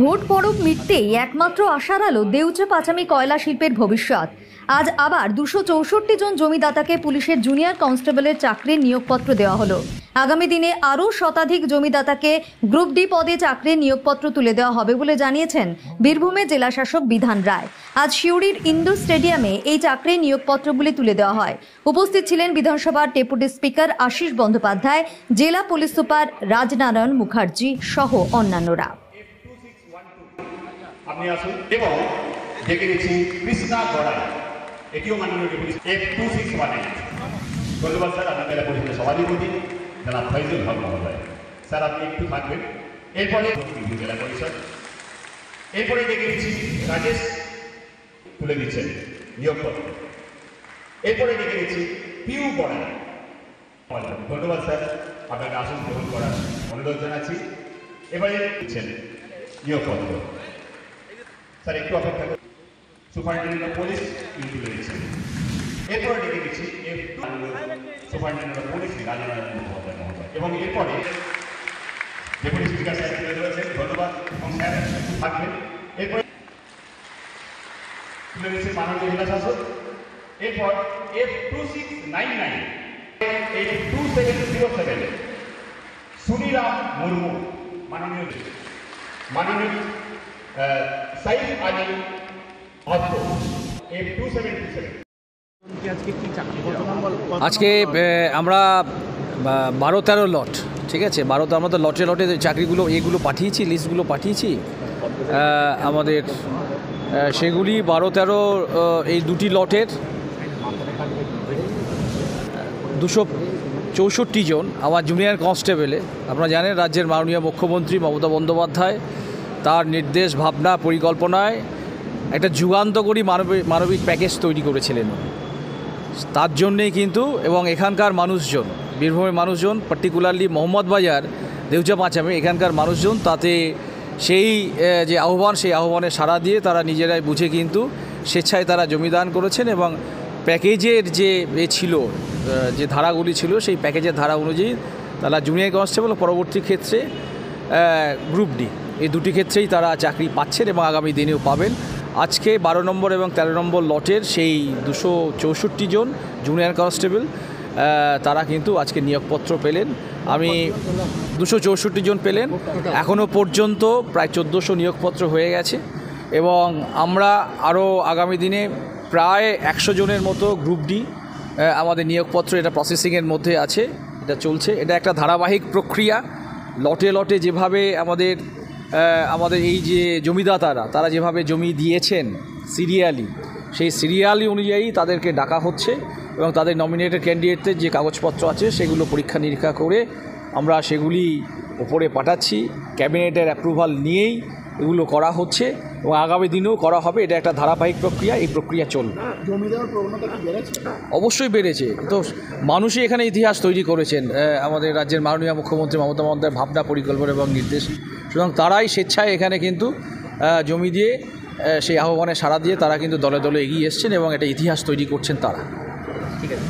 Vote পরব মিটতেই একমাত্র আশার আলো দেউচা পাচামি কয়লা শিল্পের ভবিষ্যৎ। আজ আবার 264 জন জমিদাতাকে পুলিশের জুনিয়র কনস্টেবলের চাকরির নিয়োগপত্র দেওয়া হলো। আগামী দিনে আরও শতাধিক জমিদাতাকে গ্রুপ ডি পদে চাকরির নিয়োগপত্র তুলে দেওয়া হবে বলে জানিয়েছেন বীরভূমের জেলাশাসক বিধান রায়। আজ সিউড়ির ইন্দোর স্টেডিয়ামে এই চাকরির নিয়োগপত্রগুলি তুলে দেওয়া হয়। উপস্থিত ছিলেন বিধানসভার ডেপুটি স্পিকার আশিস বন্দ্যোপাধ্যায়, জেলা পুলিশ সুপার রাজনারায়ণ মুখার্জি সহ অন্যান্যরা। আপনি আসুন এবং ডেকে নিচ্ছি কৃষ্ণা গড়াই, এটিও মাননীয় ডেপুটি F2618। ধন্যবাদ স্যার, আপনার জেলা পরিষদের সভাধিপতি জনাব ফয়জুল হক মহোদয়। স্যার আপনি একটু থাকবেন। এরপরে জেলা পরিষদ, এরপরে ডেকে নিচ্ছি রাজেশ, তুলে দিচ্ছেন নিয়োগপত্র। এরপরে ডেকে নিচ্ছি পিউ গড়াই। ধন্যবাদ স্যার, আপনাকে আসন গ্রহণ করার অনুরোধ জানাচ্ছি। এবারে দিচ্ছেন নিয়োগপত্র। স্যার একটু অপেক্ষা করুন, সুপারিনটেন্ডেন্ট অফ পুলিশ তুলে দিচ্ছেন। এরপরে ডেকে দিচ্ছি সুপারিনটেন্ডেন্ট অফ পুলিশ রাজনারায়ণ মহোদয় এবং এরপরে ডেপুটি স্পিকার স্যার তুলে ধরেছেন। ধন্যবাদ এবং স্যার থাকবেন। এরপরে তুলে দিচ্ছেন মাননীয় জেলা শাসক। এরপর F2699 2707 সুনিরাম মুর্মু, মাননীয় সাইফ আলী অর্থ F2727। আজকে আমরা 12-13 লট, ঠিক আছে, আমরা তো লটে লটে চাকরিগুলো এগুলো পাঠিয়েছি, লিস্টগুলো পাঠিয়েছি আমাদের, সেগুলি 12-13 এই দুটি লটের 264 জন আমার জুনিয়র কনস্টেবলে। আপনারা জানেন রাজ্যের মাননীয় মুখ্যমন্ত্রী মমতা বন্দ্যোপাধ্যায় তার নির্দেশ, ভাবনা, পরিকল্পনায় একটা যুগান্তকারী মানবিক প্যাকেজ তৈরি করেছিলেন। তার জন্যেই কিন্তু, এবং এখানকার মানুষজন, বীরভূমের মানুষজন, পার্টিকুলারলি মোহাম্মদবাজার, দেউচা পাচামি এখানকার মানুষজন, তাতে সেই যে আহ্বান, সেই আহ্বানে সাড়া দিয়ে তারা নিজেরাই বুঝে কিন্তু স্বেচ্ছায় তারা জমিদান করেছেন এবং প্যাকেজের যে ছিল, যে ধারাগুলি ছিল, সেই প্যাকেজের ধারা অনুযায়ী তারা জুনিয়র কনস্টেবল, পরবর্তী ক্ষেত্রে গ্রুপ ডি, এই দুটি ক্ষেত্রেই তারা চাকরি পাচ্ছেন এবং আগামী দিনেও পাবেন। আজকে 12 নম্বর এবং 13 নম্বর লটের সেই 264 জন জুনিয়র কনস্টেবল তারা কিন্তু আজকে নিয়োগপত্র পেলেন। 264 জন পেলেন। এখনও পর্যন্ত প্রায় 1400 নিয়োগপত্র হয়ে গেছে এবং আমরা আরও আগামী দিনে প্রায় 100 জনের মতো গ্রুপ ডি আমাদের নিয়োগপত্র, এটা প্রসেসিংয়ের মধ্যে আছে, এটা চলছে। এটা একটা ধারাবাহিক প্রক্রিয়া। লটে লটে যেভাবে আমাদের এই যে জমিদাতারা তারা যেভাবে জমি দিয়েছেন সিরিয়ালি, সেই সিরিয়ালি অনুযায়ী তাদেরকে ডাকা হচ্ছে এবং তাদের নমিনেটেড ক্যান্ডিডেটদের যে কাগজপত্র আছে সেগুলো পরীক্ষা নিরীক্ষা করে আমরা সেগুলি ওপরে পাঠাচ্ছি। ক্যাবিনেটের অ্যাপ্রুভাল নিয়েই এগুলো করা হচ্ছে এবং আগামী দিনেও করা হবে। এটা একটা ধারাবাহিক প্রক্রিয়া, এই প্রক্রিয়া চলবে। অবশ্যই বেড়েছে, তো মানুষই এখানে ইতিহাস তৈরি করেছেন আমাদের রাজ্যের মাননীয় মুখ্যমন্ত্রী মমতা বন্দ্যোপাধ্যায়ের ভাবনা, পরিকল্পনা এবং নির্দেশ। সুতরাং তারাই স্বেচ্ছায় এখানে কিন্তু জমি দিয়ে সেই আহ্বানে সাড়া দিয়ে তারা কিন্তু দলে দলে এগিয়ে এসছেন এবং একটা ইতিহাস তৈরি করছেন তারা। ঠিক আছে।